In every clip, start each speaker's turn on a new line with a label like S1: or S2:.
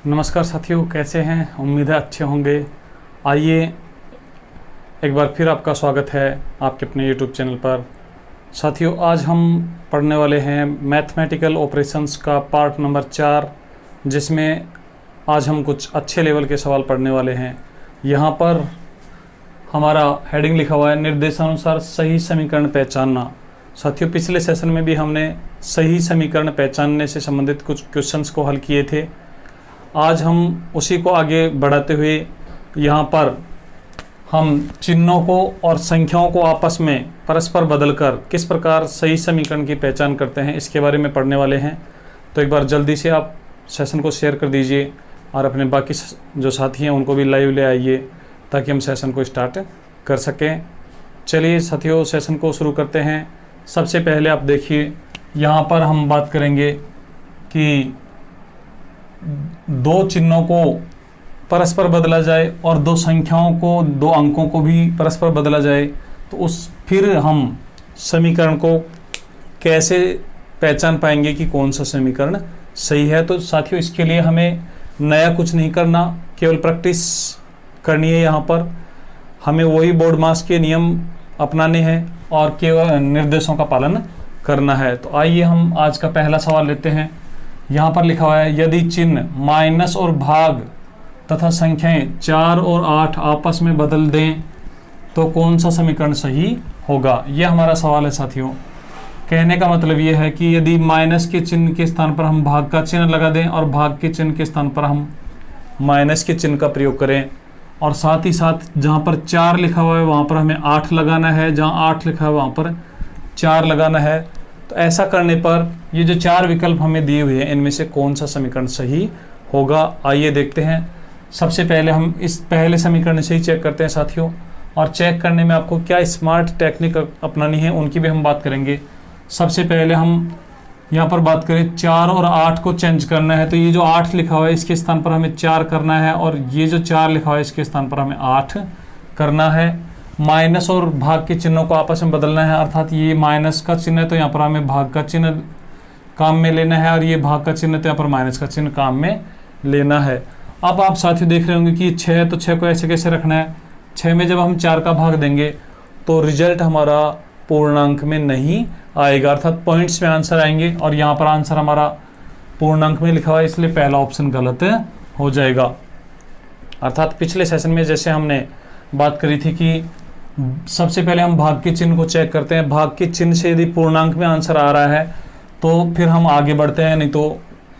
S1: नमस्कार साथियों, कैसे हैं? उम्मीद है अच्छे होंगे। आइए एक बार फिर आपका स्वागत है आपके अपने YouTube चैनल पर। साथियों, आज हम पढ़ने वाले हैं मैथमेटिकल ऑपरेशंस का पार्ट नंबर 4, जिसमें आज हम कुछ अच्छे लेवल के सवाल पढ़ने वाले हैं। यहाँ पर हमारा हेडिंग लिखा हुआ है निर्देशानुसार सही समीकरण पहचानना। साथियों, पिछले सेशन में भी हमने सही समीकरण पहचानने से संबंधित कुछ क्वेश्चंस को हल किए थे। आज हम उसी को आगे बढ़ाते हुए यहाँ पर हम चिन्हों को और संख्याओं को आपस में परस्पर बदलकर किस प्रकार सही समीकरण की पहचान करते हैं, इसके बारे में पढ़ने वाले हैं। तो एक बार जल्दी से आप सेशन को शेयर कर दीजिए और अपने बाकी जो साथी हैं उनको भी लाइव ले आइए, ताकि हम सेशन को स्टार्ट कर सकें। चलिए साथियों, सेशन को शुरू करते हैं। सबसे पहले आप देखिए, यहाँ पर हम बात करेंगे कि दो चिन्हों को परस्पर बदला जाए और दो संख्याओं को, दो अंकों को भी परस्पर बदला जाए, तो फिर हम समीकरण को कैसे पहचान पाएंगे कि कौन सा समीकरण सही है। तो साथियों, इसके लिए हमें नया कुछ नहीं करना, केवल प्रैक्टिस करनी है। यहाँ पर हमें वही बोर्ड मास के नियम अपनाने हैं और केवल निर्देशों का पालन करना है। तो आइए हम आज का पहला सवाल लेते हैं। यहाँ पर लिखा हुआ है, यदि चिन्ह माइनस और भाग तथा संख्याएं 4 और 8 आपस में बदल दें तो कौन सा समीकरण सही होगा। यह हमारा सवाल है साथियों। कहने का मतलब यह है कि यदि माइनस के चिन्ह के स्थान पर हम भाग का चिन्ह लगा दें और भाग के चिन्ह के स्थान पर हम माइनस के चिन्ह का प्रयोग करें, और साथ ही साथ जहाँ पर 4 लिखा हुआ है वहाँ पर हमें 8 लगाना है, जहाँ 8 लिखा है वहाँ पर 4 लगाना है। तो ऐसा करने पर ये जो 4 विकल्प हमें दिए हुए हैं, इनमें से कौन सा समीकरण सही होगा, आइए देखते हैं। सबसे पहले हम इस पहले समीकरण से ही चेक करते हैं साथियों, और चेक करने में आपको क्या स्मार्ट टेक्निक अपनानी है उनकी भी हम बात करेंगे। सबसे पहले हम यहाँ पर बात करें, 4 और 8 को चेंज करना है। तो ये जो 8 लिखा हुआ है इसके स्थान पर हमें 4 करना है, और ये जो 4 लिखा हुआ है इसके स्थान पर हमें 8 करना है। माइनस और भाग के चिन्हों को आपस में बदलना है, अर्थात ये माइनस का चिन्ह है तो यहाँ पर हमें भाग का चिन्ह काम में लेना है, और ये भाग का चिन्ह तो यहाँ पर माइनस का चिन्ह काम में लेना है। अब आप साथियों देख रहे होंगे कि 6 है, तो 6 को ऐसे कैसे रखना है। 6 में जब हम 4 का भाग देंगे तो रिजल्ट हमारा पूर्णांक में नहीं आएगा, अर्थात पॉइंट्स में आंसर आएंगे, और यहाँ पर आंसर हमारा पूर्णांक में लिखा हुआ है, इसलिए पहला ऑप्शन गलत हो जाएगा। अर्थात पिछले सेशन में जैसे हमने बात करी थी कि सबसे पहले हम भाग के चिन्ह को चेक करते हैं, भाग के चिन्ह से यदि पूर्णांक में आंसर आ रहा है तो फिर हम आगे बढ़ते हैं, नहीं तो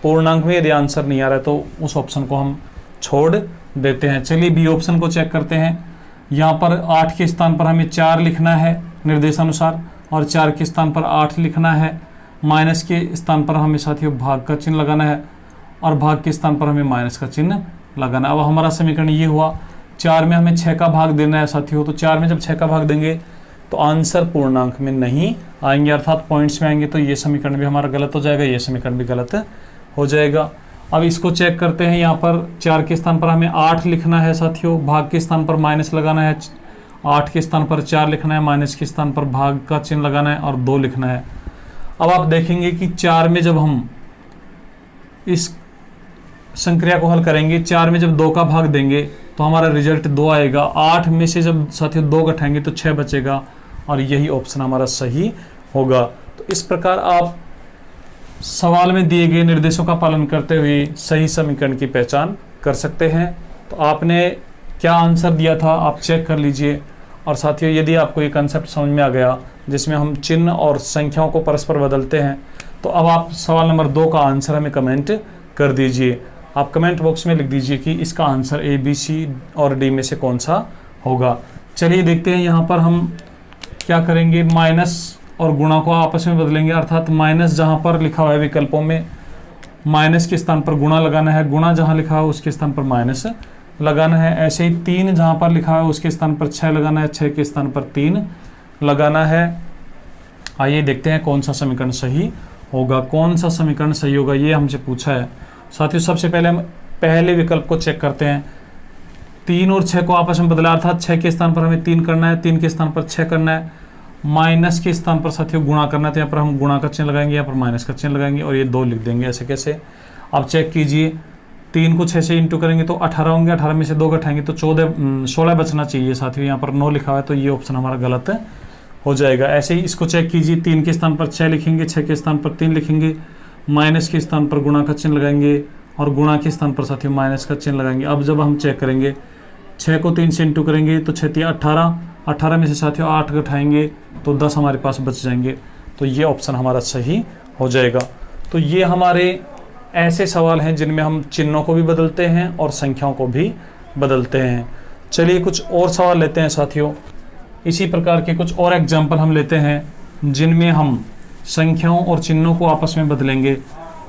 S1: पूर्णांक में यदि आंसर नहीं आ रहा है तो उस ऑप्शन को हम छोड़ देते हैं। चलिए बी ऑप्शन को चेक करते हैं। यहाँ पर 8 के स्थान पर हमें 4 लिखना है निर्देशानुसार, और 4 के स्थान पर 8 लिखना है। माइनस के स्थान पर हमें साथियों भाग का चिन्ह लगाना है, और भाग के स्थान पर हमें माइनस का चिन्ह लगाना है। अब हमारा समीकरण ये हुआ। 4 में हमें 6 का भाग देना है साथियों, तो 4 में जब 6 का भाग देंगे तो आंसर पूर्णांक में नहीं आएंगे, अर्थात पॉइंट्स में आएंगे। तो ये समीकरण भी हमारा गलत हो जाएगा, ये समीकरण भी गलत हो जाएगा। अब इसको चेक करते हैं। यहाँ पर 4 के स्थान पर हमें 8 लिखना है साथियों, भाग के स्थान पर माइनस लगाना है। 8 के स्थान पर 4 लिखना है, माइनस के स्थान पर भाग का चिन्ह लगाना है, और 2 लिखना है। अब आप देखेंगे कि 4 में जब हम इस संक्रिया को हल करेंगे, 4 में जब 2 का भाग देंगे तो हमारा रिजल्ट 2 आएगा। 8 में से जब साथियों 2 घटाएंगे तो 6 बचेगा, और यही ऑप्शन हमारा सही होगा। तो इस प्रकार आप सवाल में दिए गए निर्देशों का पालन करते हुए सही समीकरण की पहचान कर सकते हैं। तो आपने क्या आंसर दिया था आप चेक कर लीजिए। और साथियों, यदि आपको ये कंसेप्ट समझ में आ गया जिसमें हम चिन्ह और संख्याओं को परस्पर बदलते हैं, तो अब आप सवाल नंबर 2 का आंसर हमें कमेंट कर दीजिए। आप कमेंट बॉक्स में लिख दीजिए कि इसका आंसर ए, बी, सी और डी में से कौन सा होगा। चलिए देखते हैं। यहाँ पर हम क्या करेंगे, माइनस और गुणा को आपस में बदलेंगे, अर्थात माइनस जहाँ पर लिखा हुआ है विकल्पों में माइनस के स्थान पर गुणा लगाना है, गुणा जहाँ लिखा है उसके स्थान पर माइनस लगाना है। ऐसे ही 3 जहाँ पर लिखा है उसके स्थान पर 6 लगाना है, 6 के स्थान पर 3 लगाना है। आइए देखते हैं कौन सा समीकरण सही होगा। कौन सा समीकरण सही होगा ये हमसे पूछा है साथियों। सबसे पहले हम पहले विकल्प को चेक करते हैं। 3 और 6 को आपस में बदला, अर्थात 6 के स्थान पर हमें 3 करना है, 3 के स्थान पर 6 करना है। माइनस के स्थान पर साथियों गुणा करना है, तो यहाँ पर हम गुणा का चिन्ह लगाएंगे, यहाँ पर माइनस का चिन्ह लगाएंगे, और ये 2 लिख देंगे। ऐसे कैसे, आप चेक कीजिए। 3 को 6 से इंटू करेंगे तो 18 होंगे, 18 में से 2 घटाएंगे तो 16 बचना चाहिए साथियों। यहाँ पर 9 लिखा हुआ है तो ये ऑप्शन हमारा गलत हो जाएगा। ऐसे ही इसको चेक कीजिए, 3 के स्थान पर 6 लिखेंगे, 6 के स्थान पर 3 लिखेंगे, माइनस के स्थान पर गुणा का चिन्ह लगाएंगे और गुणा के स्थान पर साथियों माइनस का चिन्ह लगाएंगे। अब जब हम चेक करेंगे 6 को 3 से इंटू करेंगे तो 6 18, 18 में से साथियों 8 घटाएंगे तो 10 हमारे पास बच जाएंगे। तो ये ऑप्शन हमारा सही हो जाएगा। तो ये हमारे ऐसे सवाल हैं जिनमें हम चिन्हों को भी बदलते हैं और संख्याओं को भी बदलते हैं। चलिए कुछ और सवाल लेते हैं साथियों। इसी प्रकार के कुछ और एग्जाम्पल हम लेते हैं जिनमें हम संख्याओं और चिन्हों को आपस में बदलेंगे,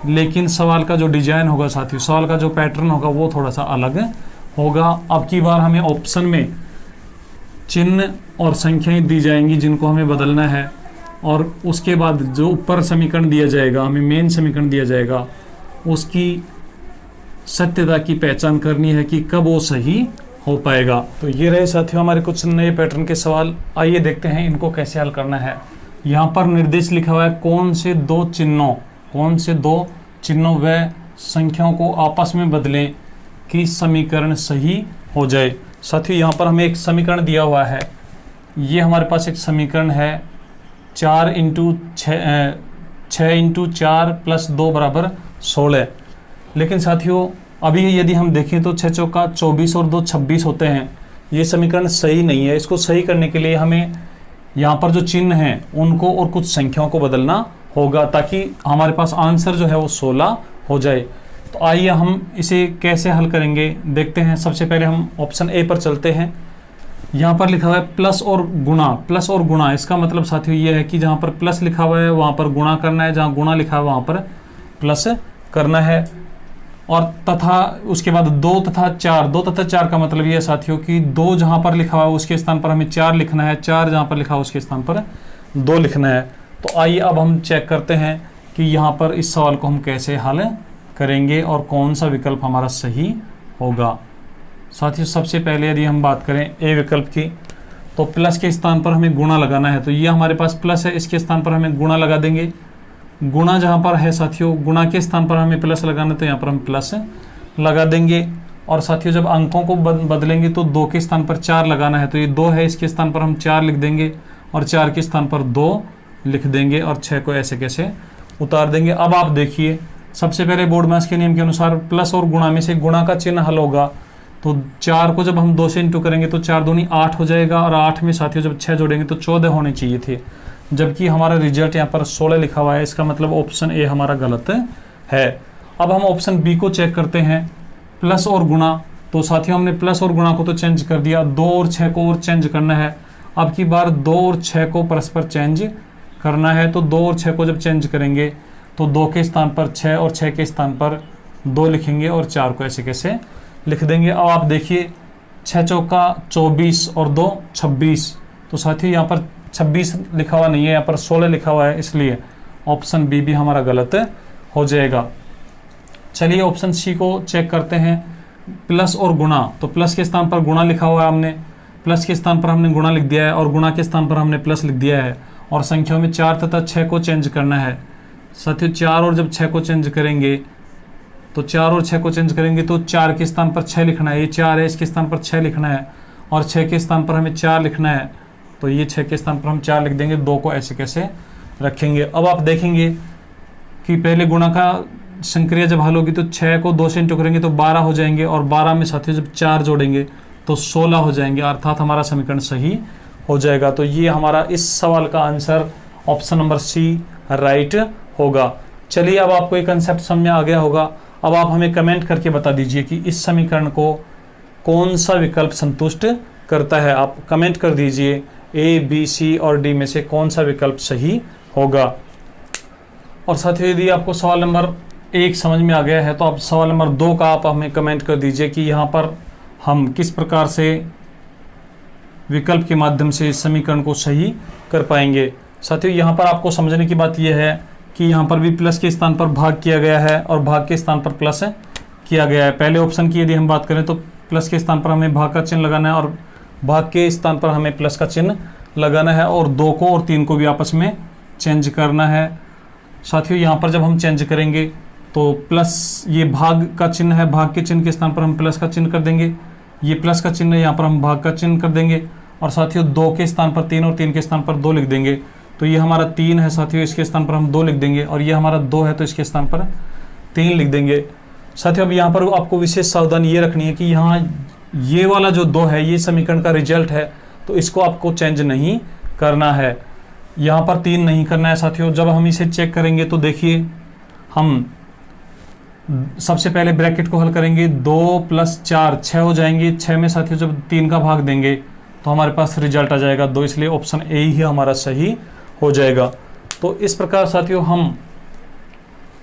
S1: लेकिन सवाल का जो डिजाइन होगा साथियों, सवाल का जो पैटर्न होगा वो थोड़ा सा अलग होगा। अब की बार हमें ऑप्शन में चिन्ह और संख्याएं दी जाएंगी जिनको हमें बदलना है, और उसके बाद जो ऊपर समीकरण दिया जाएगा, हमें मेन समीकरण दिया जाएगा, उसकी सत्यता की पहचान करनी है कि कब वो सही हो पाएगा। तो ये रहे साथियों हमारे कुछ नए पैटर्न के सवाल। आइए देखते हैं इनको कैसे हल करना है। यहाँ पर निर्देश लिखा हुआ है कौन से दो चिन्हों व संख्याओं को आपस में बदलें कि समीकरण सही हो जाए। साथियों यहाँ पर हमें एक समीकरण दिया हुआ है। ये हमारे पास एक समीकरण है 6 इंटू 4 प्लस 2 बराबर 16। लेकिन साथियों अभी यदि हम देखें तो 6 चौका 24 और 2 26 होते हैं। ये समीकरण सही नहीं है। इसको सही करने के लिए हमें यहाँ पर जो चिन्ह हैं उनको और कुछ संख्याओं को बदलना होगा ताकि हमारे पास आंसर जो है वो 16 हो जाए। तो आइए हम इसे कैसे हल करेंगे देखते हैं। सबसे पहले हम ऑप्शन ए पर चलते हैं। यहाँ पर लिखा हुआ है प्लस और गुणा। इसका मतलब साथियों ये है कि जहाँ पर प्लस लिखा हुआ है वहाँ पर गुणा करना है, जहाँ गुणा लिखा है वहाँ पर प्लस करना है। और तथा उसके बाद 2 तथा 4 का मतलब ये है साथियों कि 2 जहाँ पर लिखा हुआ है उसके स्थान पर हमें 4 लिखना है, 4 जहाँ पर लिखा हुआ उसके स्थान पर 2 लिखना है। तो आइए अब हम चेक करते हैं कि यहाँ पर इस सवाल को हम कैसे हल करेंगे और कौन सा विकल्प हमारा सही होगा। साथियों सबसे पहले यदि हम बात करें ए विकल्प की, तो प्लस के स्थान पर हमें गुणा लगाना है। तो ये हमारे पास प्लस है, इसके स्थान पर हमें गुणा लगा देंगे। गुणा जहाँ पर है साथियों, गुणा के स्थान पर हमें प्लस लगाना है तो यहाँ पर हम प्लस लगा देंगे। और साथियों जब अंकों को बदलेंगे तो 2 के स्थान पर 4 लगाना है। तो ये 2 है, इसके स्थान पर हम 4 लिख देंगे और 4 के स्थान पर 2 लिख देंगे और 6 को ऐसे कैसे उतार देंगे। अब आप देखिए सबसे पहले बोर्ड मास के नियम के अनुसार प्लस और गुणा में से गुणा का चिन्ह हल होगा। तो 4 को जब हम 2 से इंटू करेंगे तो 4 दूनी 8 हो जाएगा और 8 में साथियों जब 6 जोड़ेंगे तो 14 होने चाहिए थे, जबकि हमारा रिजल्ट यहाँ पर 16 लिखा हुआ है। इसका मतलब ऑप्शन ए हमारा गलत है। अब हम ऑप्शन बी को चेक करते हैं, प्लस और गुणा। तो साथियों हमने प्लस और गुणा को तो चेंज कर दिया, 2 और 6 को और चेंज करना है। अब की बार 2 और 6 को परस्पर चेंज करना है। तो 2 और 6 को जब चेंज करेंगे तो 2 के स्थान पर 6 और 6 के स्थान पर 2 लिखेंगे और 4 को ऐसे कैसे लिख देंगे। अब आप देखिए 6 चौका 24 और 2 26। तो साथियों यहाँ पर 26 लिखा हुआ नहीं है, यहाँ पर 16 लिखा हुआ है, इसलिए ऑप्शन बी भी हमारा गलत हो जाएगा। चलिए ऑप्शन सी को चेक करते हैं, प्लस और गुणा। तो प्लस के स्थान पर गुणा लिखा हुआ है, हमने प्लस के स्थान पर हमने गुणा लिख दिया है और गुणा के स्थान पर हमने प्लस लिख दिया है। और संख्याओं में 4 तथा 6 को चेंज करना है। साथियों 4 और जब 6 को चेंज करेंगे तो 4 और 6 को चेंज करेंगे तो 4 के स्थान पर 6 लिखना है। ये 4 है, इसके स्थान पर 6 लिखना है और 6 के स्थान पर हमें 4 लिखना है। तो ये 6 के स्थान पर हम 4 लिख देंगे, 2 को ऐसे कैसे रखेंगे। अब आप देखेंगे कि पहले गुणा का संक्रिया जब हल होगी तो 6 को 2 से इंटू करेंगे तो 12 हो जाएंगे और 12 में साथियों जब 4 जोड़ेंगे तो 16 हो जाएंगे, अर्थात हमारा समीकरण सही हो जाएगा। तो ये हमारा इस सवाल का answer option number C right होगा। चलिए अब आपको एक कंसेप्ट समझ में आ गया होगा। अब आप हमें कमेंट करके बता दीजिए कि इस समीकरण को कौन सा विकल्प संतुष्ट करता है। आप कमेंट कर दीजिए ए, बी, सी और डी में से कौन सा विकल्प सही होगा। और साथियों यदि आपको सवाल नंबर 1 समझ में आ गया है तो आप सवाल नंबर 2 का आप हमें कमेंट कर दीजिए कि यहाँ पर हम किस प्रकार से विकल्प के माध्यम से इस समीकरण को सही कर पाएंगे। साथियों यहाँ पर आपको समझने की बात यह है कि यहाँ पर भी प्लस के स्थान पर भाग किया गया है और भाग के स्थान पर प्लस किया गया है। पहले ऑप्शन की यदि हम बात करें तो प्लस के स्थान पर हमें भाग का चिन्ह लगाना है और भाग के स्थान पर हमें प्लस का चिन्ह लगाना है और 2 को और 3 को भी आपस में चेंज करना है। साथियों यहाँ पर जब हम चेंज करेंगे तो प्लस ये भाग का चिन्ह है, भाग के चिन्ह के स्थान पर हम प्लस का चिन्ह कर देंगे। ये प्लस का चिन्ह है, यहाँ पर हम भाग का चिन्ह कर देंगे। और साथियों 2 के स्थान पर 3 और 3 के स्थान पर 2 लिख देंगे। तो ये हमारा 3 है साथियों, इसके स्थान पर हम 2 लिख देंगे। और ये हमारा 2 है तो इसके स्थान पर 3 लिख देंगे। साथियों अब यहाँ पर आपको विशेष सावधानी ये रखनी है कि यहाँ ये वाला जो 2 है ये समीकरण का रिजल्ट है, तो इसको आपको चेंज नहीं करना है, यहाँ पर 3 नहीं करना है साथियों। जब हम इसे चेक करेंगे तो देखिए, हम सबसे पहले ब्रैकेट को हल करेंगे, 2 + 4 6 हो जाएंगे। 6 में साथियों जब 3 का भाग देंगे तो हमारे पास रिजल्ट आ जाएगा 2, इसलिए ऑप्शन ए ही हमारा सही हो जाएगा। तो इस प्रकार साथियों हम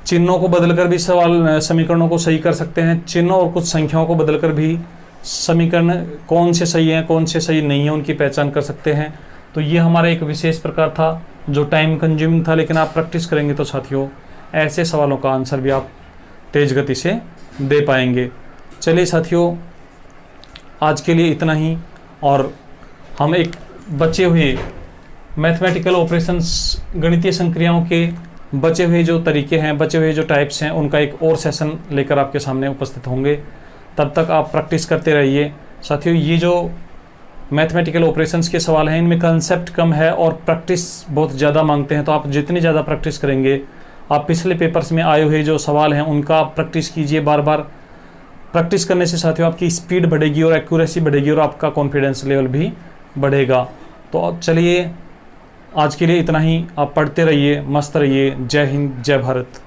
S1: चिन्हों को बदलकर भी समीकरणों को सही कर सकते हैं। चिन्हों और कुछ संख्याओं को बदलकर भी समीकरण कौन से सही हैं कौन से सही नहीं है उनकी पहचान कर सकते हैं। तो ये हमारा एक विशेष प्रकार था जो टाइम कंज्यूमिंग था, लेकिन आप प्रैक्टिस करेंगे तो साथियों ऐसे सवालों का आंसर भी आप तेज गति से दे पाएंगे। चलिए साथियों आज के लिए इतना ही, और हम एक बचे हुए मैथमेटिकल ऑपरेशंस गणितीय संक्रियाओं के बचे हुए जो तरीके हैं, बचे हुए जो टाइप्स हैं, उनका एक और सेशन लेकर आपके सामने उपस्थित होंगे। तब तक आप प्रैक्टिस करते रहिए साथियों। ये जो मैथमेटिकल ऑपरेशंस के सवाल हैं इनमें कंसेप्ट कम है और प्रैक्टिस बहुत ज़्यादा मांगते हैं, तो आप जितनी ज़्यादा प्रैक्टिस करेंगे, आप पिछले पेपर्स में आए हुए जो सवाल हैं उनका आप प्रैक्टिस कीजिए। बार बार प्रैक्टिस करने से साथियों आपकी स्पीड बढ़ेगी और एक्यूरेसी बढ़ेगी और आपका कॉन्फिडेंस लेवल भी बढ़ेगा। तो चलिए आज के लिए इतना ही। आप पढ़ते रहिए, मस्त रहिए। जय हिंद, जय भारत।